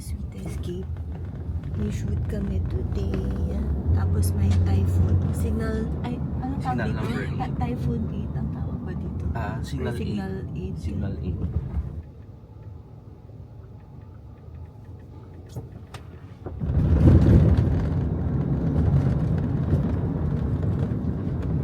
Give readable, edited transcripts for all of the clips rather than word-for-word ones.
Sweet Escape. May shoot kami today. Tapos may typhoon. Signal, ay, ano tawag Signal dito? number 8. Typhoon 8 ang tawag ba dito? Signal 8. Signal 8. Signal 8.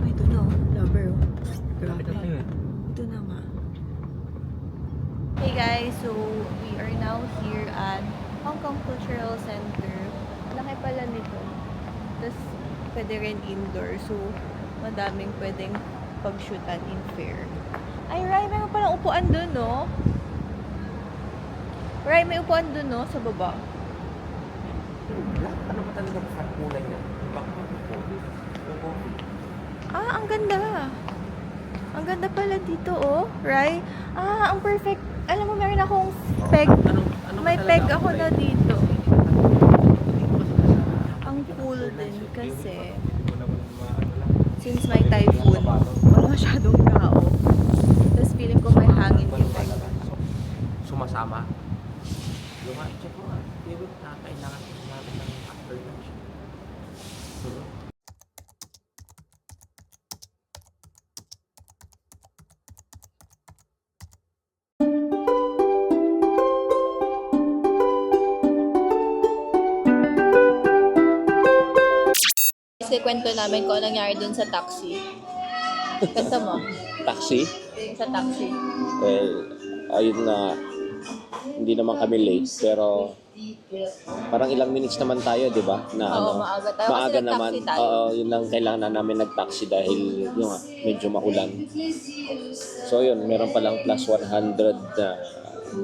Ay, ito na, lover. Grabe na tayo eh. Ito na nga. Hey guys, so we are now here at Hong Kong Cultural Center. Laki pala nito. Tapos pwede rin indoor. So madaming pwedeng pag-shootan in fair. Ay, Rai, meron palang upuan dun, no? Rai, may upuan dun, no? Sa baba. Ano ba talaga ang kulay niya? Ah, ang ganda. Ang ganda pala dito, oh. Rai. Ah, ang perfect. Alam mo, meron akong peg. May peg ako na dito. Ang cool din kasi since may typhoon, wala masyadong tao. Tapos feeling ko may hangin yung peg. Sumasama. Yung nga, check mo nga. Kailangan namin ng after lunch. Kasi kwento namin kung anong nangyari dun sa taxi. Kwento mo. Taxi? Sa taxi. Well, ayun na, hindi naman kami late, pero parang ilang minutes naman tayo, di ba? Na Oo, maaga tayo. Kasi maaga nag-taxi naman. tayo. Oo, yun lang kailangan na namin nag-taxi dahil yung medyo maulan. So yun, meron palang plus 100 na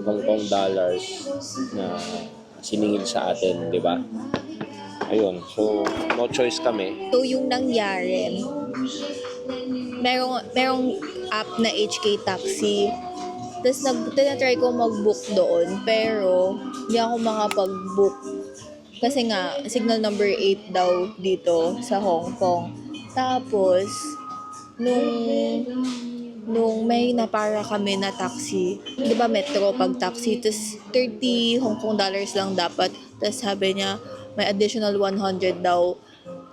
Hong Kong dollars na siningil sa atin, di ba? Ayun, so no choice kami. So, yung nangyari, merong app na HK Taxi. Tapos, tinatry ko mag-book doon. Pero, hindi ako makapag-book. Kasi nga, signal number 8 daw dito sa Hong Kong. Tapos, nung may napara kami na taxi, di ba metro pag taxi, tapos 30 Hong Kong dollars lang dapat. Tapos sabi niya, may additional 100 daw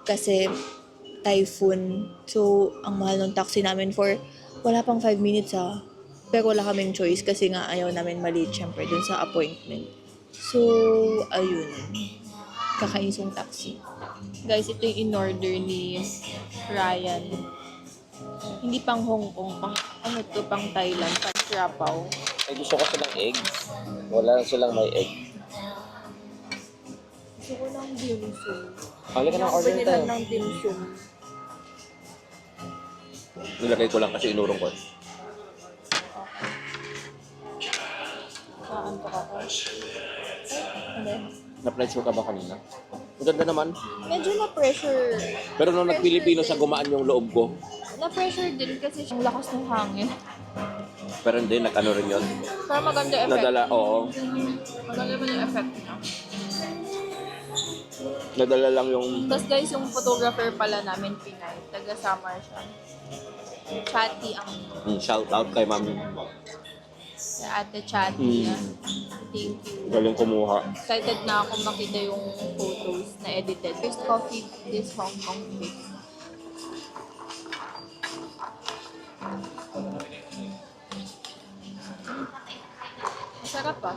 kasi typhoon. So, ang mahal ng taxi namin for wala pang 5 minutes Pero wala kaming choice kasi nga ayaw namin mali syempre dun sa appointment. So, ayun. Kakainis yung taxi. Guys, ito yung in-order ni Ryan. Hindi pang Hong Kong, pang Thailand, pang Siapaw. Ay, gusto ko silang egg. Wala silang may egg. Gusto ko ng dim sum. Halika na, order Nila tayo. ng dim sum. Nilagay ko lang kasi inurong ko. Saan to ka? Hindi. Na-pressure ka ba kanina? Ang ganda naman. Medyo na-pressure. Pero nung nag-Pilipino sa gumaan yung loob ko. Na-pressure din kasi yung lakas ng hangin. Pero hindi, nag-ano rin yun. Pero maganda effect. Nadala, oo. Maganda naman yung effect niya. Nadala lang yung... Tapos guys, yung photographer pala namin, Pinay. Taga-Samar siya. Chatty ang shout out kay ma'am. sa ate Chatty. Thank you. Galing kumuha. Excited na ako makita yung photos na edited. First coffee, this Hong Kong fix. Masarap pa.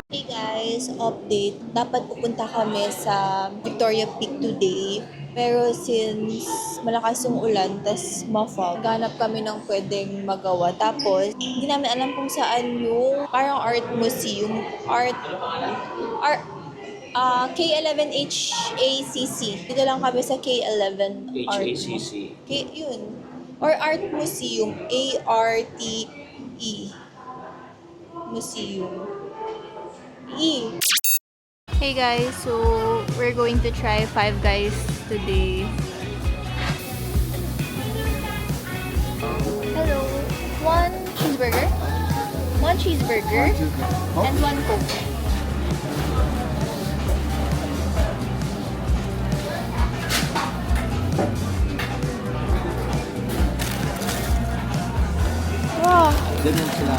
Hey guys, update. Dapat pupunta kami sa Victoria Peak today. Pero since malakas yung ulan, tas ma-fog, ganap kami ng pwedeng magawa. Tapos, hindi namin alam kung saan yung parang art museum. K11 HACC. Dito lang kami sa K11 Art. HACC. Yun. Or Art Museum. ARTE. Museum. Hey guys, so we're going to try Five Guys today. Hello. One cheeseburger, and one Coke.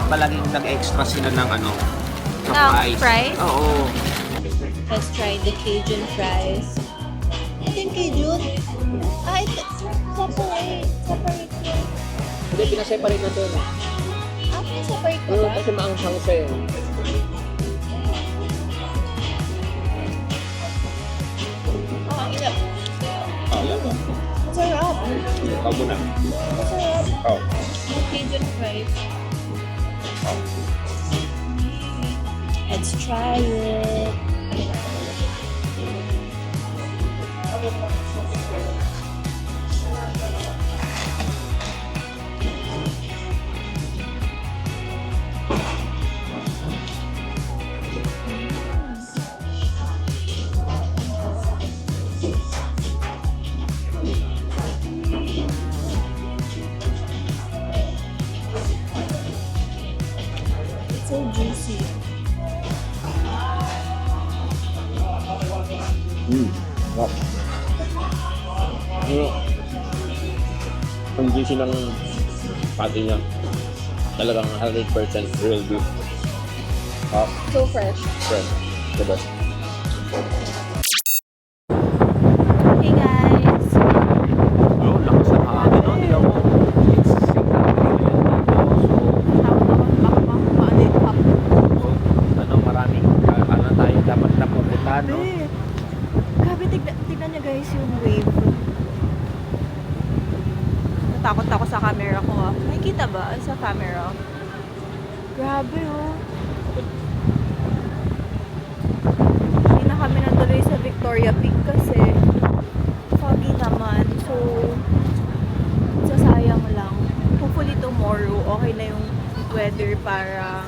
palaging nag-extra sila ng ano, sa Ng fries. fries? Oo. Let's try the Cajun fries. Ito yung Cajun? Ah, ito. Separate. Separate yun. Hindi, pinaseparate na ito. No? Ah, separate ko ba? Kasi maanghang siya eh. Ah, inap. Oh, yan po. Masarap. Ikaw muna. Masarap. Oh. Yung Cajun fries. Let's try it. It's so juicy. Wow. Ang juicy ng patty niya. Talagang 100% real beef. So fresh. Fresh. The best. Hey guys! Oh, lakas ng hangin. No? Tingnan mo. It's ano, maraming ano tayo dapat napupuntahan, no? Grabe, tignan niya guys yung wave. Natakot ako sa camera ko ah. Nakikita ba sa camera? Grabe oh. Hindi na kami natuloy sa Victoria Peak kasi foggy naman. So, sasayang lang. Hopefully tomorrow, okay na yung weather para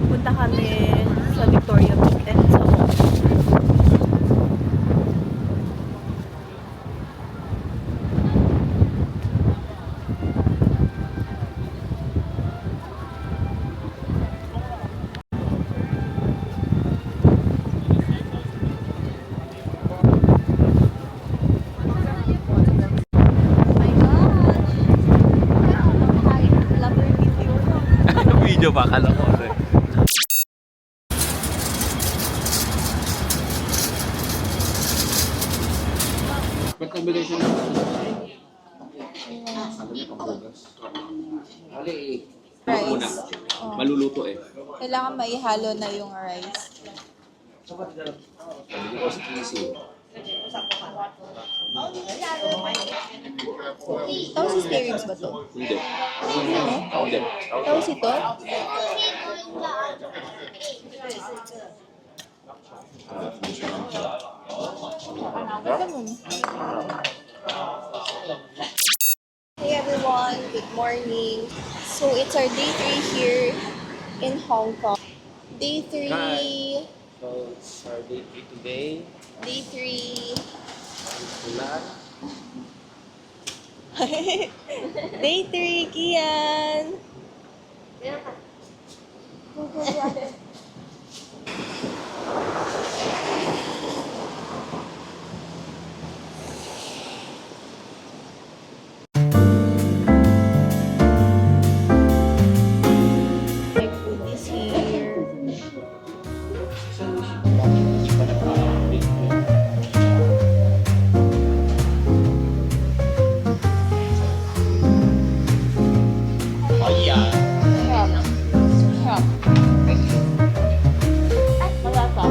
punta kami sa Victoria Peak and sa mall. Video ba? Kala ko. Ba't combination ng ano niya, panghugas? Ali, Rice. muna. Maluluto eh. Kailangan maihalo na yung rice. Sabi ko, easy. Tapos si spare ribs ba to? Hindi. Hindi. Tapos ito? Ito mo. Hey everyone, good morning. So it's our day 3 here in Hong Kong. Day 3. Hi. So, it's our day 3 today. Day 3. Ulan. Day 3, Kian. My food is here. Oh yeah. Sarap. Sarap. Malasa.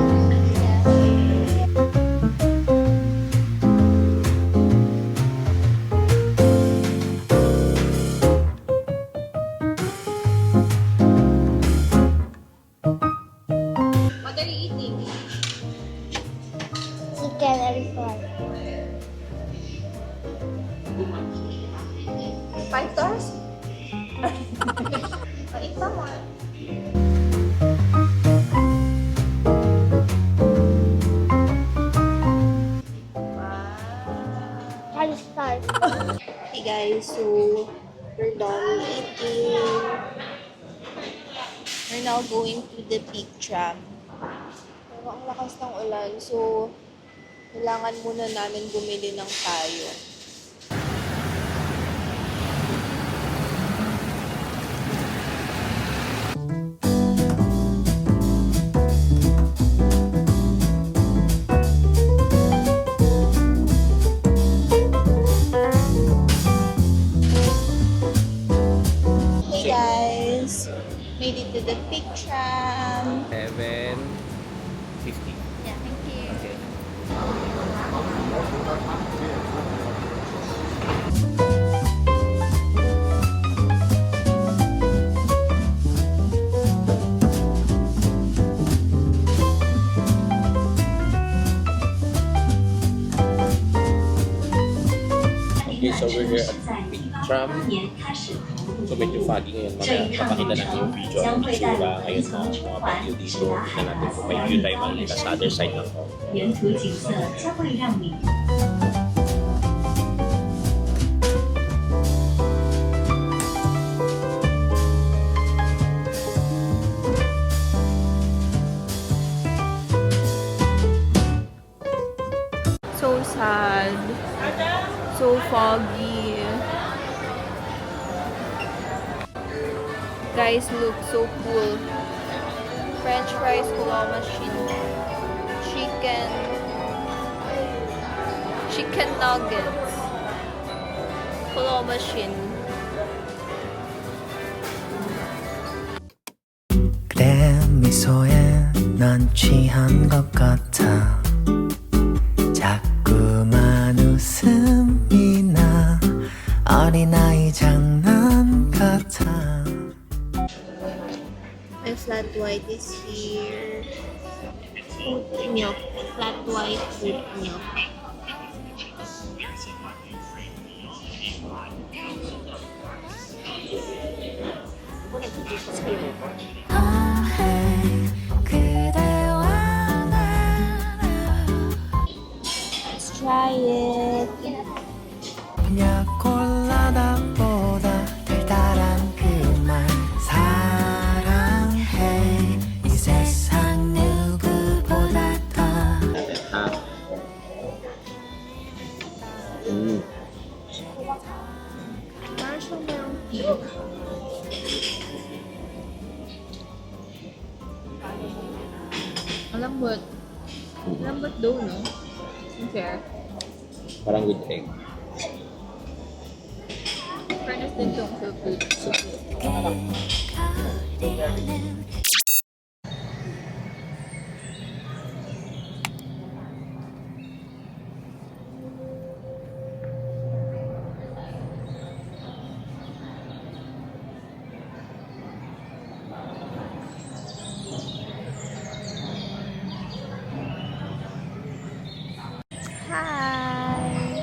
What are you eating? Chicken and fry. 5 stars? Eat some more. Wow. 5 stars. Hey guys, so we're done eating. We're now going to the peak tram. Pero ang lakas ng ulan, so kailangan muna namin bumili ng tayo. So we're here at Big Tram. So medyo foggy ngayon. Mamaya papakita natin yung video ang itsura ngayon na mga bagyo dito. Tignan natin kung may view tayo makikita sa other side ng Hong Kong. 沿途景色将会让你 So sad. So foggy. Guys, look, so cool. French fries, claw machine, chicken nuggets, claw machine. 그대 미소에 난 취한 것 같아 자꾸만 웃음이 나 어린아이 장난 같아 My flat white is here. Oat milk. Flat white oat milk. It's here. 그대와 Let's try it. 그냥 콜라다보다 달달한 그 말 사랑해 이 세상 누구보다 더 Natin, ha? Parang siyang merong pink. Malambot. Malambot daw, no? Fair. Parang with egg. Fairness din tong soup. Hi!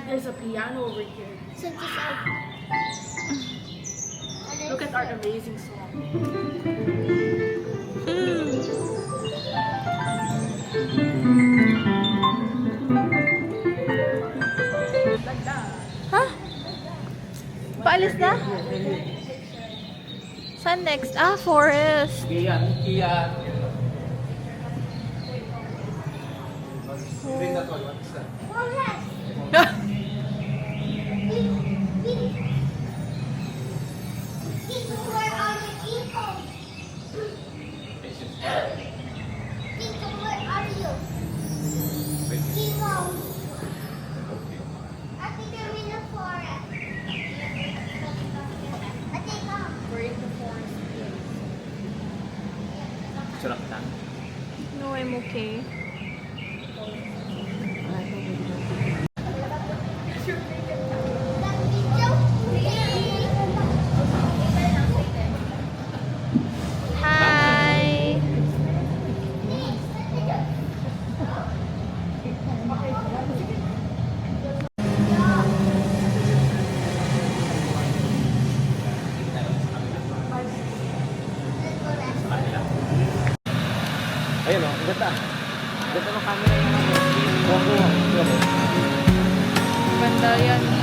There's a piano over here. Look at our amazing song. Ha? Paalis na? Saan next? Ah, forest. Kian. Sarap na. No, I'm okay. Hi! Ayun o, ang ganda. Ang ganda ng camera naman. Ganda yan.